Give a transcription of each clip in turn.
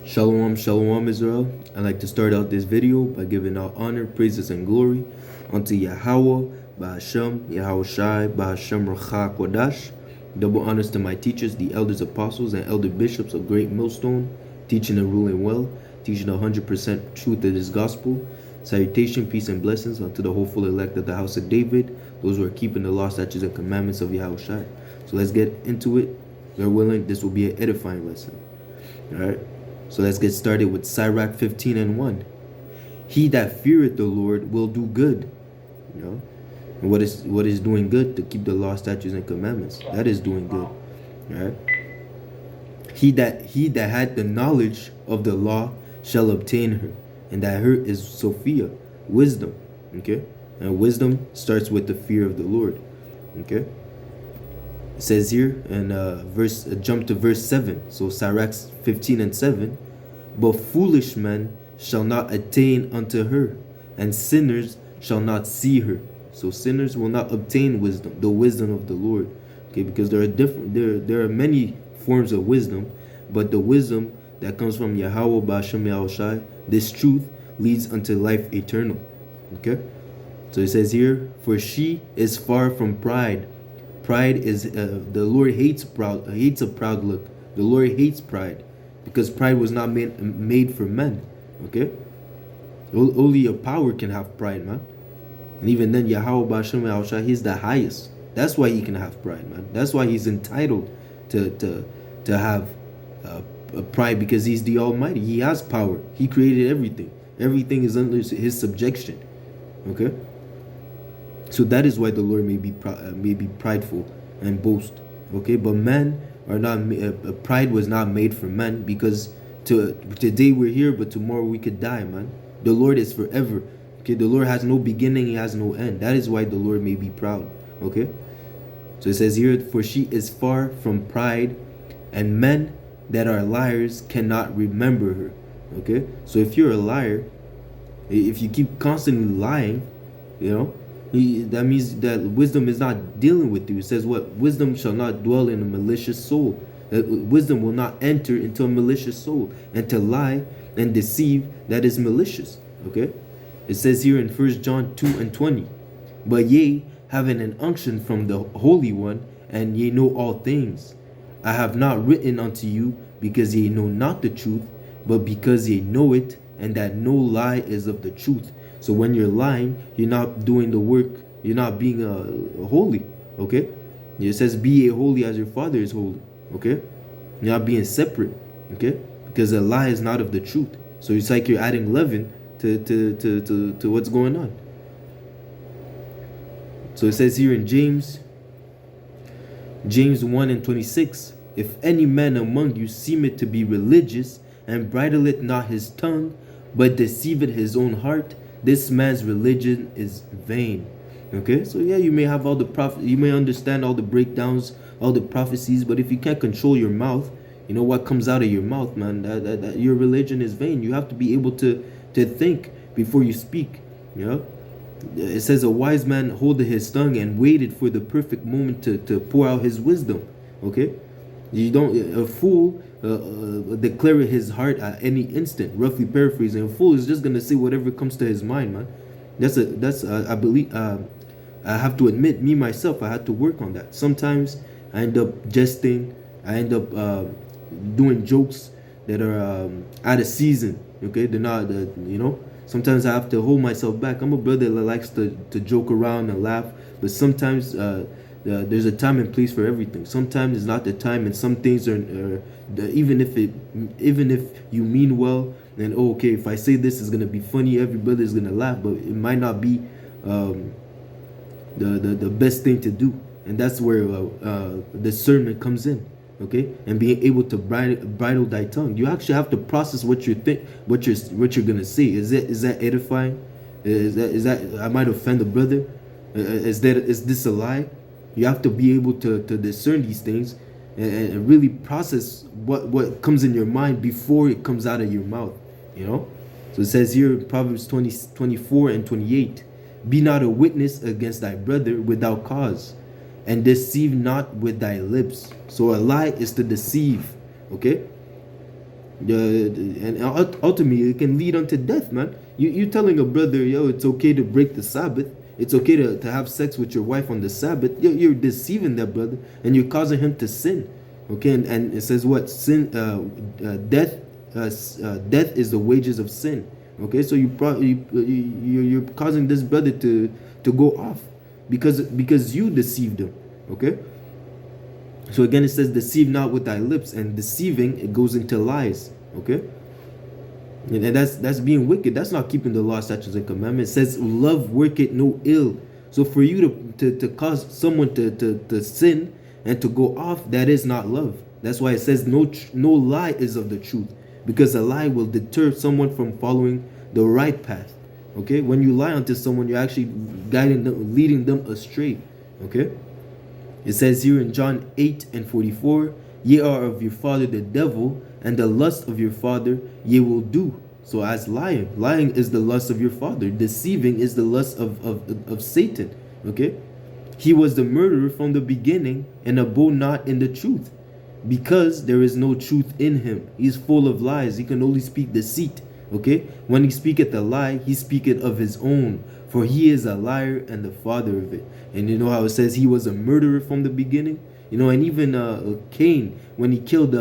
Shalom, shalom, Israel. I'd like to start out this video by giving all honor, praises, and glory unto Yahweh, Ba'ashem, Yahweh Shai, Ba'ashem Racha Kodash. Double honors to my teachers, the elders, apostles, and elder bishops of Great Millstone, teaching and ruling well, teaching 100% truth of this gospel. Salutation, peace, and blessings unto the hopeful elect of the house of David, those who are keeping the law, statutes, and commandments of Yahweh Shai. So let's get into it. Lord willing, this will be an edifying lesson. All right. So let's get started with Sirach 15 and 1. He that feareth the Lord will do good. You know, and what is doing good? To keep the law, statutes, and commandments. That is doing good. All right. He that had the knowledge of the law shall obtain her, and that her is Sophia, wisdom. Okay, and wisdom starts with the fear of the Lord. Okay. It says here in jump to verse 7. So Sirach 15 and 7. But foolish men shall not attain unto her, and sinners shall not see her. So sinners will not obtain wisdom, the wisdom of the Lord. Okay, because there are many forms of wisdom, but the wisdom that comes from Yahweh Ba'ashem Yahweh Shai, this truth leads unto life eternal. Okay, so it says here, for she is far from pride. Pride is the Lord hates a proud look. The Lord hates pride, because pride was not made for men. Okay, only a power can have pride, man. And even then, Yahweh Ba'ashem Yahweh Shai, he's the highest. That's why he can have pride, man. That's why he's entitled to have pride, because he's the Almighty. He has power. He created everything. Everything is under his subjection. Okay. So that is why the Lord may be prideful and boast. Okay, but men are not. Pride was not made for men, because today we're here, but tomorrow we could die, man. The Lord is forever. Okay, the Lord has no beginning, he has no end. That is why the Lord may be proud. Okay, so it says here, for she is far from pride, and men that are liars cannot remember her. Okay, so if you're a liar, if you keep constantly lying, you know, that means that wisdom is not dealing with you. It says what? Wisdom shall not dwell in a malicious soul. Wisdom will not enter into a malicious soul. And to lie and deceive, that is malicious. Okay? It says here in 1 John 2 and 20. But ye, having an unction from the Holy One, and ye know all things. I have not written unto you because ye know not the truth, but because ye know it, and that no lie is of the truth. So when you're lying, you're not doing the work. You're not being holy. Okay? It says, be ye holy as your Father is holy. Okay? You're not being separate. Okay? Because a lie is not of the truth. So it's like you're adding leaven to what's going on. So it says here in James 1 and 26, if any man among you seemeth to be religious, and bridleth not his tongue, but deceiveth his own heart, this man's religion is vain. Okay, so yeah, you may have all the you may understand all the breakdowns, all the prophecies, but if you can't control your mouth, you know what comes out of your mouth, man, that your religion is vain. You have to be able to think before you speak. You know, it says a wise man holdeth his tongue and waited for the perfect moment to pour out his wisdom. Okay, you don't. A fool declare his heart at any instant. Roughly paraphrasing, a fool is just gonna say whatever comes to his mind, man. That's I believe. I have to admit, me myself, I had to work on that. Sometimes I end up jesting. I end up doing jokes that are out of season. Okay, they're not. You know. Sometimes I have to hold myself back. I'm a brother that likes to joke around and laugh, but sometimes there's a time and place for everything. Sometimes it's not the time, and some things are even if you mean well, then okay, if I say this is gonna be funny, every brother is gonna laugh, but it might not be the best thing to do, and that's where discernment comes in. Okay, and being able to bridle thy tongue. You actually have to process what you think, what you're gonna say. Is that edifying? Is that I might offend a brother? Is this a lie? You have to be able to discern these things and really process what comes in your mind before it comes out of your mouth. You know. So it says here in Proverbs 24 and 28, be not a witness against thy brother without cause, and deceive not with thy lips. So a lie is to deceive. Okay, And ultimately it can lead unto death, man. You telling a brother, yo, it's okay to break the Sabbath, it's okay to have sex with your wife on the Sabbath. You're deceiving that brother, and you're causing him to sin. Okay, and it says what? Sin, death, death is the wages of sin. Okay, so you're causing this brother to go off because you deceived him. Okay. So again, it says, deceive not with thy lips, and deceiving, it goes into lies. Okay, and that's being wicked. That's not keeping the law, statutes, and commandments. It says, love worketh no ill. So for you to cause someone to sin and to go off, that is not love. That's why it says no lie is of the truth, because a lie will deter someone from following the right path. Okay, when you lie unto someone, you're actually guiding them, leading them astray. Okay. It says here in John 8:44, ye are of your father the devil, and the lust of your father ye will do. So as lying is the lust of your father. Deceiving is the lust of Satan. Okay? He was the murderer from the beginning, and abode not in the truth, because there is no truth in him. He is full of lies. He can only speak deceit. Okay? When he speaketh a lie, he speaketh of his own, for he is a liar and the father of it. And you know how it says he was a murderer from the beginning? You know, and even Cain, when he killed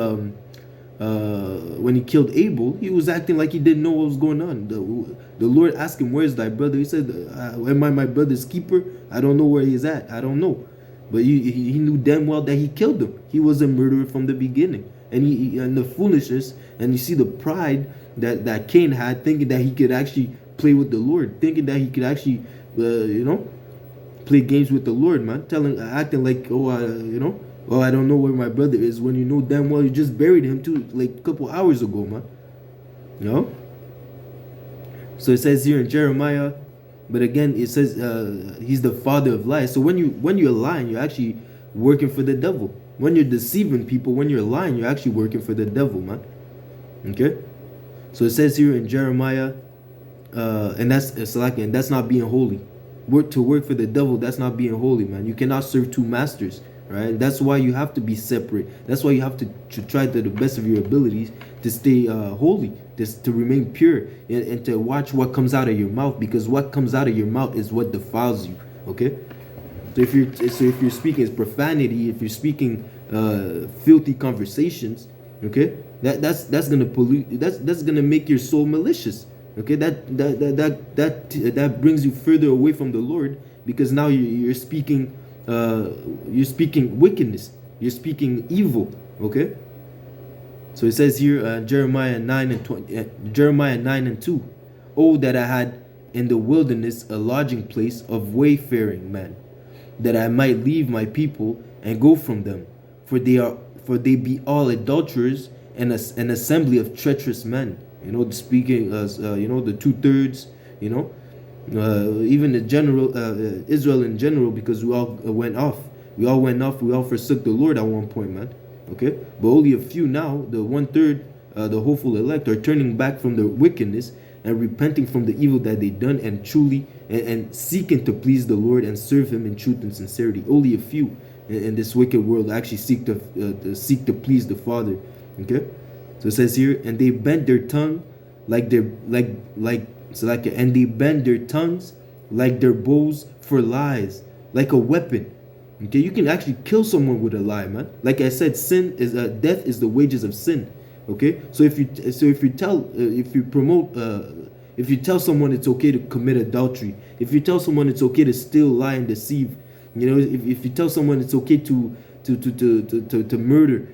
Abel, he was acting like he didn't know what was going on. The Lord asked him, where's thy brother? He said, am I my brother's keeper? I don't know where he's at. I don't know. But he knew damn well that he killed him. He was a murderer from the beginning. And and the foolishness, and you see the pride that Cain had, thinking that he could actually play with the Lord, thinking that he could actually, play games with the Lord, man. Acting like, I don't know where my brother is, when you know damn well you just buried him too, like a couple hours ago, man. You know? So it says here in Jeremiah, but again, it says he's the father of lies. So when you're lying, you're actually working for the devil. When you're deceiving people, when you're lying, you're actually working for the devil, man. Okay? So it says here in Jeremiah, and that's not being holy. To work for the devil, that's not being holy, man. You cannot serve two masters, right? That's why you have to be separate. That's why you have to try to the best of your abilities to stay holy, to remain pure, and to watch what comes out of your mouth, because what comes out of your mouth is what defiles you. Okay. So if you're speaking profanity, if you're speaking filthy conversations, okay, that's gonna pollute. That's gonna make your soul malicious. Okay, that brings you further away from the Lord, because now you're speaking wickedness. You're speaking evil. Okay. So it says here, Jeremiah 9:2. Oh, that I had in the wilderness a lodging place of wayfaring men, that I might leave my people and go from them, for they be all adulterers and an assembly of treacherous men. You know, speaking as the 2/3. You know, even the general Israel in general, because we all went off. We all forsook the Lord at one point, man. Okay, but only a few now, the 1/3, the hopeful elect, are turning back from the wickedness and repenting from the evil that they done, and truly and seeking to please the Lord and serve Him in truth and sincerity. Only a few in this wicked world actually seek to please the Father. Okay, so it says here, and they bend their tongue and they bend their tongues like their bows for lies, like a weapon. Okay, you can actually kill someone with a lie, man. Like I said, death is the wages of sin. Okay, so if you tell someone it's okay to commit adultery, if you tell someone it's okay to steal, lie, and deceive, if you tell someone it's okay to murder,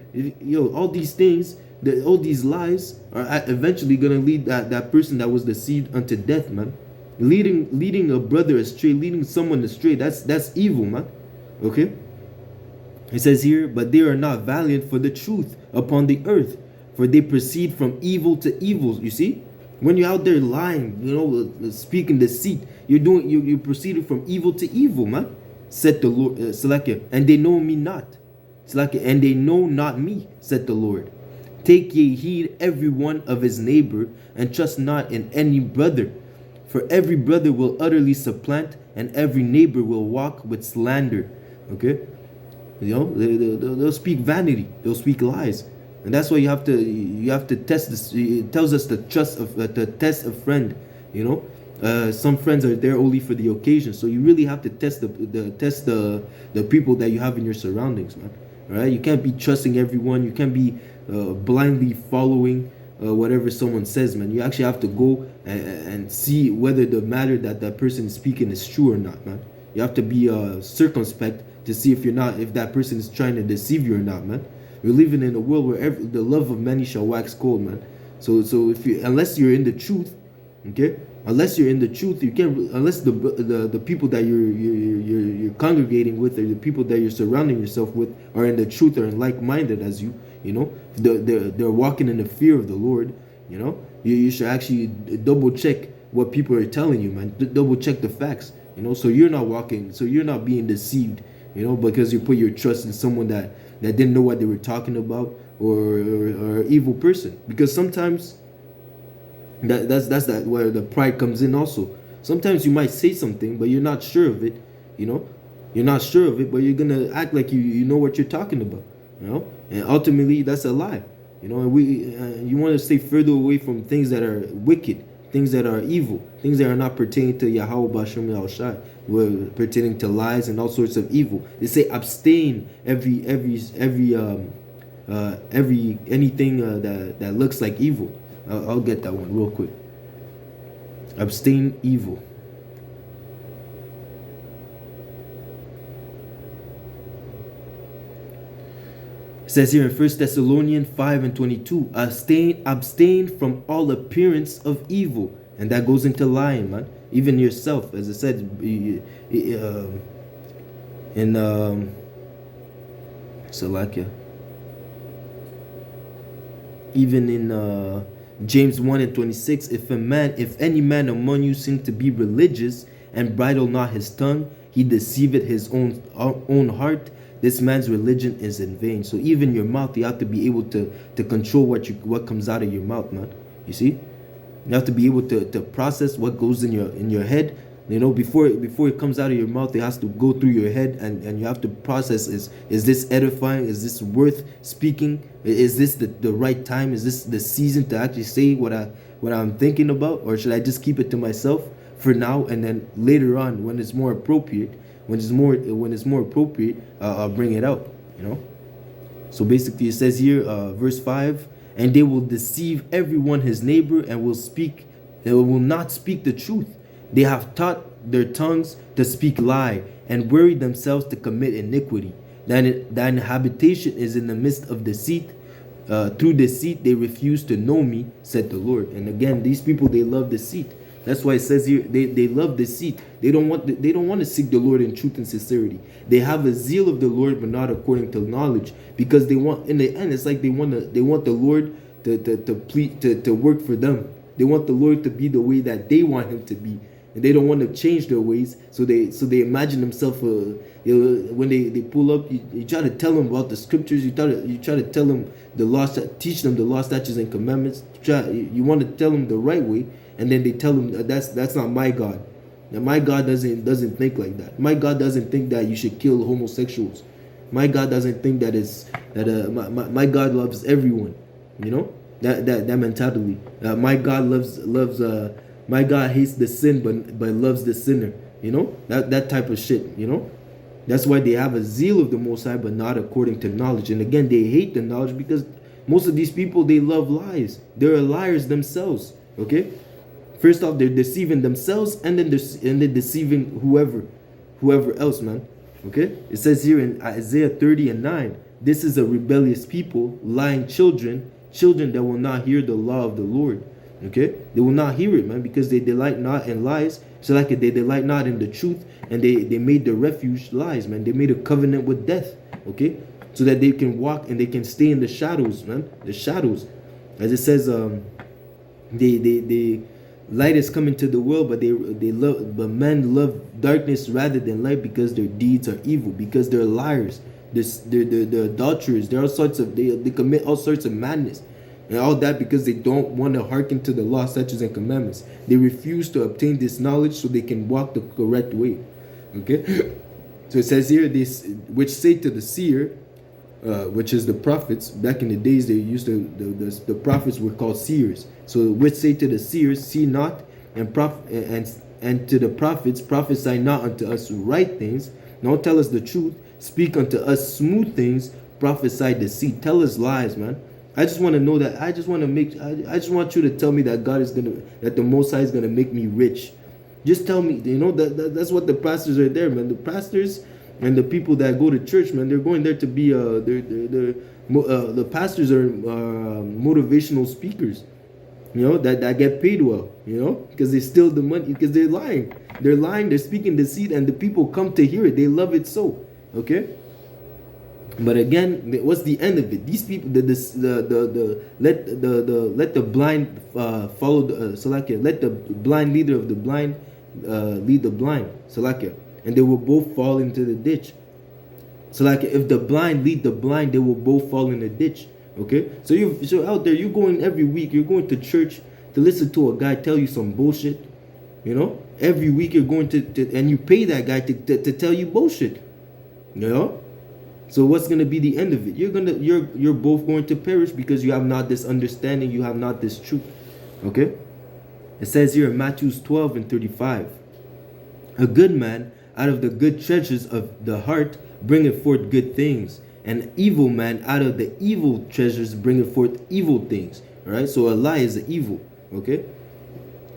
all these things, all these lies are eventually gonna lead that person that was deceived unto death, man. Leading a brother astray, leading someone astray, that's evil, man. Okay, it says here, but they are not valiant for the truth upon the earth, for they proceed from evil to evil. You see, when you're out there lying, speaking deceit, you're proceeding from evil to evil, man. Said the Lord, Salakia, and they know me not. Salakia, and they know not me, said the Lord. Take ye heed every one of his neighbor, and trust not in any brother. For every brother will utterly supplant, and every neighbor will walk with slander. Okay, they'll speak vanity, they'll speak lies. And that's why you have to test this. It tells us to test a friend. You know, some friends are there only for the occasion, so you really have to test the people that you have in your surroundings, man. All right, you can't be trusting everyone. You can't be blindly following whatever someone says, man. You actually have to go and see whether the matter that that person is speaking is true or not, man. You have to be circumspect to see if that person is trying to deceive you or not, man. We're living in a world where the love of many shall wax cold, man. So if you unless you're in the truth, okay, unless you're in the truth, you can't. Unless the people that you're congregating with, or the people that you're surrounding yourself with, are in the truth, or in like-minded as you, you know, they're walking in the fear of the Lord. You know, you should actually double check what people are telling you, man. Double check the facts. You know, so you're not being deceived. You know, because you put your trust in someone that didn't know what they were talking about, or an evil person. Because sometimes that's where the pride comes in also. Sometimes you might say something, but you're not sure of it. You know, you're not sure of it, but you're gonna act like you know what you're talking about. You know, and ultimately that's a lie. You know, and you want to stay further away from things that are wicked, things that are evil, things that are not pertaining to Yahweh Bashem Yahushai, were pertaining to lies and all sorts of evil. They say abstain every anything that looks like evil. I'll get that one real quick. Abstain evil. It says here in 1 Thessalonians 5:22, abstain from all appearance of evil. And that goes into lying, man. Even yourself, as I said, in Salakia. Even in James 1:26, if any man among you seem to be religious and bridle not his tongue, he deceiveth his own heart. This man's religion is in vain. So even your mouth, you have to be able to control what comes out of your mouth, man. You see, you have to be able to process what goes in your head. You know, before it comes out of your mouth, it has to go through your head, and you have to process: is this edifying? Is this worth speaking? Is this the right time? Is this the season to actually say what I'm thinking about, or should I just keep it to myself for now, and then later on, when it's more appropriate, I'll bring it out. You know. So basically, it says here, verse 5, and they will deceive everyone his neighbor, and will not speak the truth. They have taught their tongues to speak lie, and worry themselves to commit iniquity. Thine habitation is in the midst of deceit. Through deceit they refuse to know me, said the Lord. And again, these people, they love deceit. That's why it says here, they love deceit. They don't want to seek the Lord in truth and sincerity. They have a zeal of the Lord, but not according to knowledge, because they want, in the end, it's like they want the Lord to work for them. They want the Lord to be the way that they want him to be, and they don't want to change their ways. So they imagine themselves. When they pull up, you try to tell them about the scriptures. You try to tell them teach them the law, statutes, and commandments. You want to tell them the right way, and then they tell them that's not my God. Now my God doesn't think like that. My God doesn't think that you should kill homosexuals. My God doesn't think my God loves everyone. You know, that mentality. My God loves. My God hates the sin, but loves the sinner. You know, that type of shit. You know, that's why they have a zeal of the Most High, but not according to knowledge. And again, they hate the knowledge because most of these people, they love lies. They're liars themselves. Okay, first off, they're deceiving themselves, and then they're deceiving whoever else, man. Okay, it says here in Isaiah 30:9, this is a rebellious people, lying children that will not hear the law of the Lord. Okay, they will not hear it, man, because they delight not in lies. So like they delight not in the truth, and they made their refuge lies, man. They made a covenant with death. Okay, so that they can walk and they can stay in the shadows, man. The shadows, as it says, they light is coming to the world, but men love darkness rather than light, because their deeds are evil, because they're liars, they're adulterers, they commit all sorts of madness. And all that because they don't want to hearken to the law, statutes, and commandments. They refuse to obtain this knowledge so they can walk the correct way. Okay? So it says here, this which say to the seer, which is the prophets. Back in the days, they used to the prophets were called seers. So which say to the seers, see not, and to the prophets, prophesy not unto us right things. Don't tell us the truth. Speak unto us smooth things. Prophesy deceit. Tell us lies, man. I just want to know that. I just want to make. I just want you to tell me that that the Most High is gonna make me rich. Just tell me. That's what the pastors are there, man. The pastors and the people that go to church, man, they're going there to be the pastors are motivational speakers, that get paid well, because they steal the money, because they're lying, they're speaking deceit, and the people come to hear it, they love it so, okay. But again, what's the end of it? These people, let the blind follow the Salakia. Let the blind leader of the blind lead the blind, Salakia, and they will both fall into the ditch. Salakia, if the blind lead the blind, they will both fall in the ditch. Okay, so out there, you're going every week, you're going to church to listen to a guy tell you some bullshit. Every week you're going to and you pay that guy to tell you bullshit. So what's going to be the end of it? You're both going to perish because you have not this understanding, you have not this truth. Okay? It says here in Matthew 12:35, a good man out of the good treasures of the heart bringeth forth good things, and evil man out of the evil treasures bringeth forth evil things. All right? So a lie is an evil. Okay?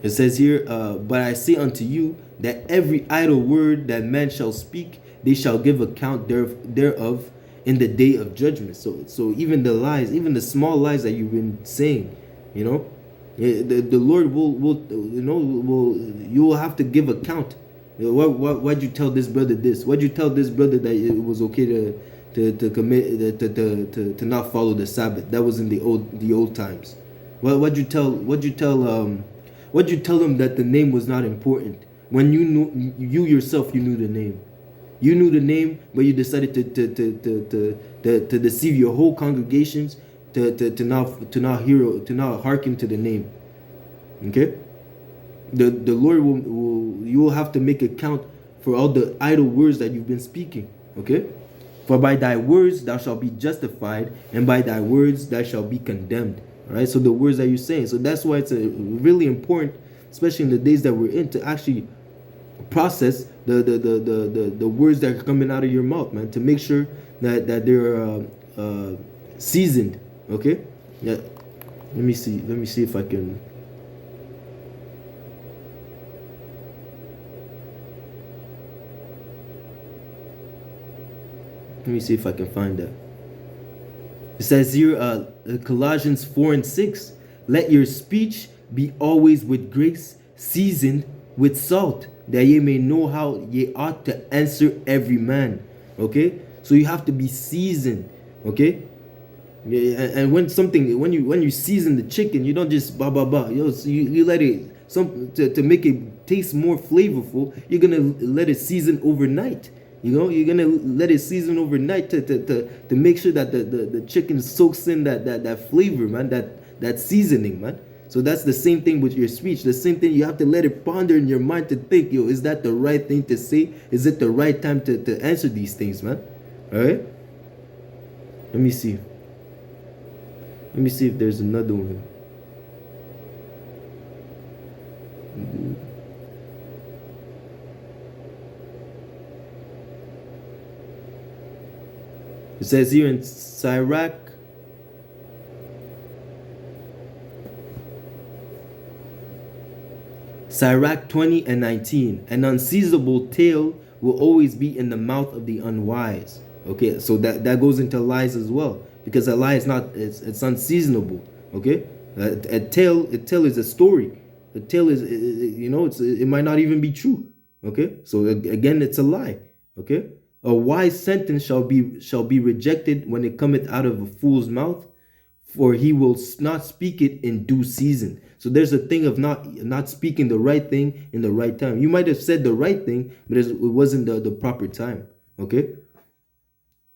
It says here, but I say unto you that every idle word that man shall speak, they shall give account thereof in the day of judgment. So even the lies, even the small lies that you've been saying, the Lord will you will have to give account. Why'd you tell this brother this? Why'd you tell this brother that it was okay to commit to not follow the Sabbath? That was in the old times. Why'd you tell them that the name was not important when you yourself knew the name? You knew the name, but you decided to deceive your whole congregations to not hearken to the name. Okay, the Lord you will have to make account for all the idle words that you've been speaking. Okay, for by thy words thou shalt be justified, and by thy words thou shalt be condemned. All right, so the words that you're saying. So that's why it's really important, especially in the days that we're in, to actually process the words that are coming out of your mouth, man, to make sure that they're seasoned. Okay, yeah. Let me see if I can. Let me see if I can find that. It says here, Colossians 4:6, let your speech be always with grace, seasoned with salt, that ye may know how ye ought to answer every man. Okay, so you have to be seasoned. Okay, and when you season the chicken, you don't just you let it to make it taste more flavorful. You're gonna let it season overnight. You're gonna let it season overnight to make sure that the chicken soaks in that flavor, man, that seasoning, man. So that's the same thing with your speech. The same thing, you have to let it ponder in your mind to think, is that the right thing to say? Is it the right time to answer these things, man? All right? Let me see. Let me see if there's another one. It says here in Sirach, Sirach 20:19, an unseizable tale will always be in the mouth of the unwise. Okay, so that goes into lies as well, because a lie is not, it's unseasonable. Okay, a tale is a story. A tale is, it might not even be true. Okay, so again, it's a lie. Okay, a wise sentence shall be rejected when it cometh out of a fool's mouth, for he will not speak it in due season. So there's a thing of not speaking the right thing in the right time. You might have said the right thing, but it wasn't the proper time. Okay,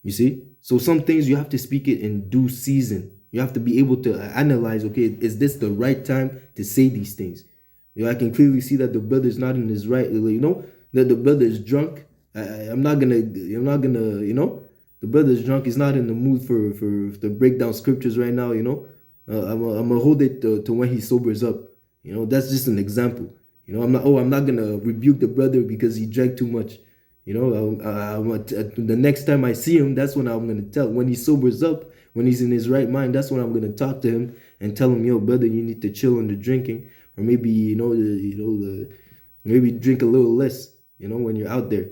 you see. So some things you have to speak it in due season. You have to be able to analyze, okay, is this the right time to say these things? I can clearly see that the brother's not in his right, that the brother is drunk. The The brother's drunk. He's not in the mood for to break down scriptures right now. I'm gonna hold it to when he sobers up. That's just an example. I'm not gonna rebuke the brother because he drank too much. The next time I see him, that's when I'm gonna tell. When he sobers up, when he's in his right mind, that's when I'm gonna talk to him and tell him, yo, brother, you need to chill on the drinking, or maybe maybe drink a little less. When you're out there,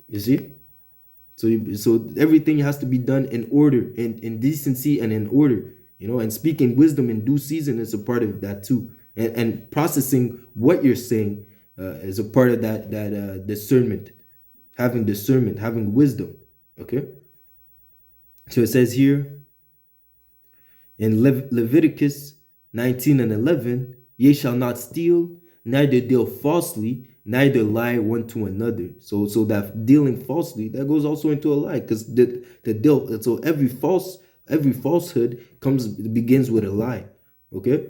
you see. So everything has to be done in order, in decency and in order. And speaking wisdom in due season is a part of that too, and processing what you're saying is a part of that discernment. Having discernment, having wisdom. Okay. So it says here in Leviticus 19:11, ye shall not steal, neither deal falsely, neither lie one to another. So that dealing falsely, that goes also into a lie, because the deal. So every falsehood begins with a lie. Okay.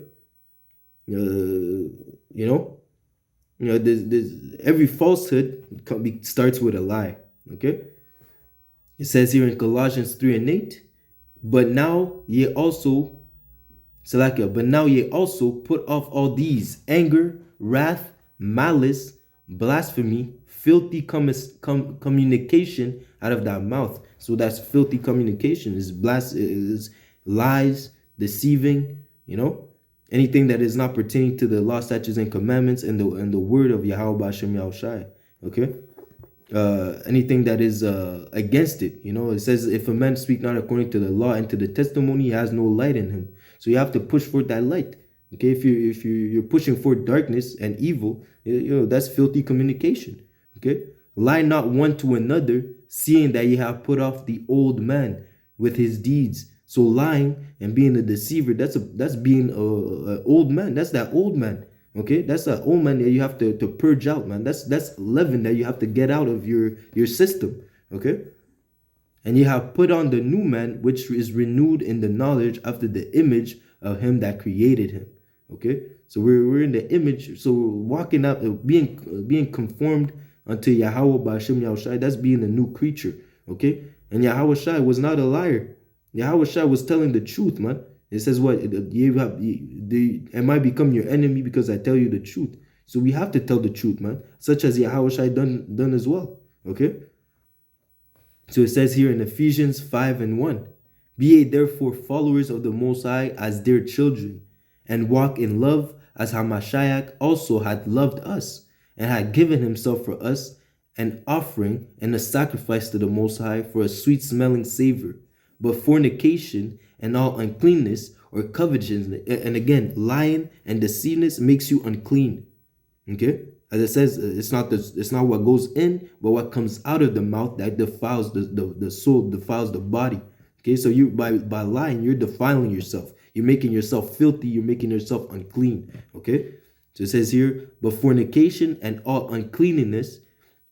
There's every falsehood starts with a lie. Okay. It says here in Colossians 3:8, but now ye also put off all these: anger, wrath, malice, blasphemy, filthy communication out of thy mouth. So that's filthy communication, is lies, deceiving, anything that is not pertaining to the law, statutes, and commandments and the word of Yahweh Hashem Yahushai. Okay. Anything that is against it. It says, if a man speak not according to the law and to the testimony, he has no light in him. So you have to push forth that light. Okay, if you're pushing forth darkness and evil, that's filthy communication. Okay, lie not one to another, seeing that ye have put off the old man with his deeds. So lying and being a deceiver, that's being a old man. That's that old man. Okay, that's that old man that you have to purge out, man. That's leaven that you have to get out of your system. Okay, and you have put on the new man, which is renewed in the knowledge after the image of him that created him. Okay, so we're in the image. So we're walking out, being conformed unto Yahweh B'Hashem Yahushai. That's being a new creature. Okay, and Yahweh Shai was not a liar. Yahweh Shai was telling the truth, man. It says what? Am I become your enemy because I tell you the truth? So we have to tell the truth, man. Such as Yahweh Shai done as well. Okay. So it says here in Ephesians 5:1, be ye therefore followers of the Most High as dear children, and walk in love as Hamashiach also hath loved us, and had given himself for us, an offering and a sacrifice to the Most High for a sweet smelling savor. But fornication and all uncleanness or covetousness, and again, lying and deceiveness makes you unclean. Okay, as it says, it's not what goes in, but what comes out of the mouth that defiles the soul, defiles the body. Okay, so you by lying, you're defiling yourself. You're making yourself filthy. You're making yourself unclean. Okay, so it says here, but fornication and all uncleanness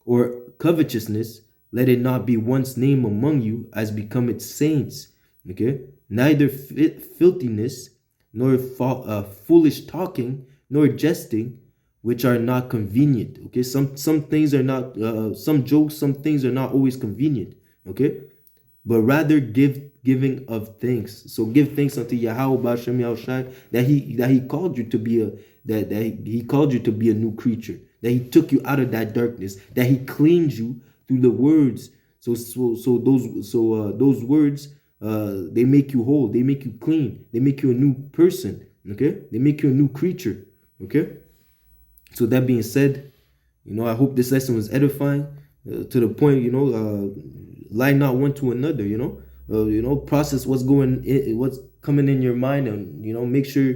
or covetousness, let it not be once named among you as become its saints. Okay, neither filthiness, nor foolish talking, nor jesting, which are not convenient. Okay, some things are not, some jokes, some things are not always convenient. Okay, but rather giving of thanks. So give thanks unto Yahweh B'Hashem Yahushai that he called you to be he called you to be a new creature. That he took you out of that darkness. That he cleaned you through the words. So those words, they make you whole. They make you clean. They make you a new person. Okay, they make you a new creature. Okay. So that being said, I hope this lesson was edifying to the point. Lie not one to another. Process what's coming in your mind, and make sure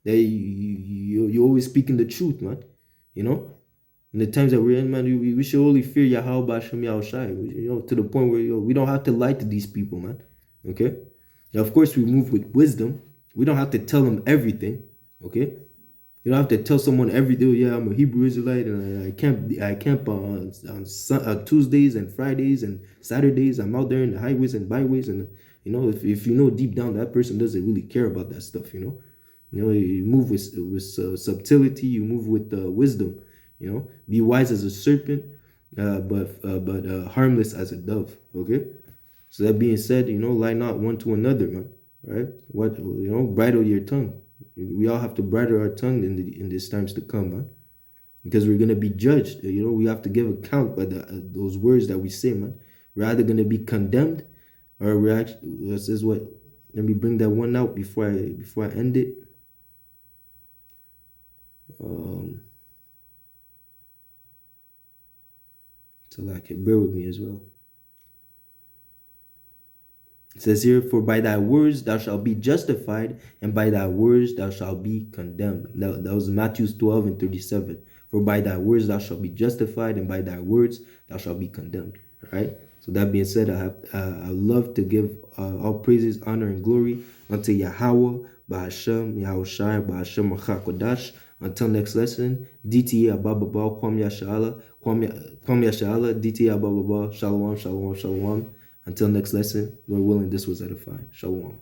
that you're always speaking the truth, man. In the times that we're in, man, we should only fear Yahweh B'Hashem Yahushai, to the point where we don't have to lie to these people, man. Okay? Now, of course, we move with wisdom. We don't have to tell them everything. Okay? You don't have to tell someone every day, yeah, I'm a Hebrew Israelite and I camp on Tuesdays and Fridays and Saturdays. I'm out there in the highways and byways, and if you know deep down that person doesn't really care about that stuff. You move with subtlety. You move with wisdom. Be wise as a serpent, but harmless as a dove. Okay. So that being said, lie not one to another, man. Right? Bridle your tongue. We all have to bridle our tongue in these times to come, man. Because we're gonna be judged. We have to give account by those words that we say, man. We're either gonna be condemned, or we're actually. This is what. Let me bring that one out before I end it. So like, bear with me as well. It says here, for by thy words thou shalt be justified, and by thy words thou shalt be condemned. That was Matthew 12:37. For by thy words thou shalt be justified, and by thy words thou shalt be condemned. All right. So that being said, I love to give all praises, honor, and glory unto Yahweh, Bahashem, Yahushai, Bahashem Kodash. Until next lesson, DTA Ababa, Kwam Yashala, Kwam Yashala, DTA Ababa, Shalom, Shalom, Shalom. Until next lesson, Lord willing, this was edifying. Shalom.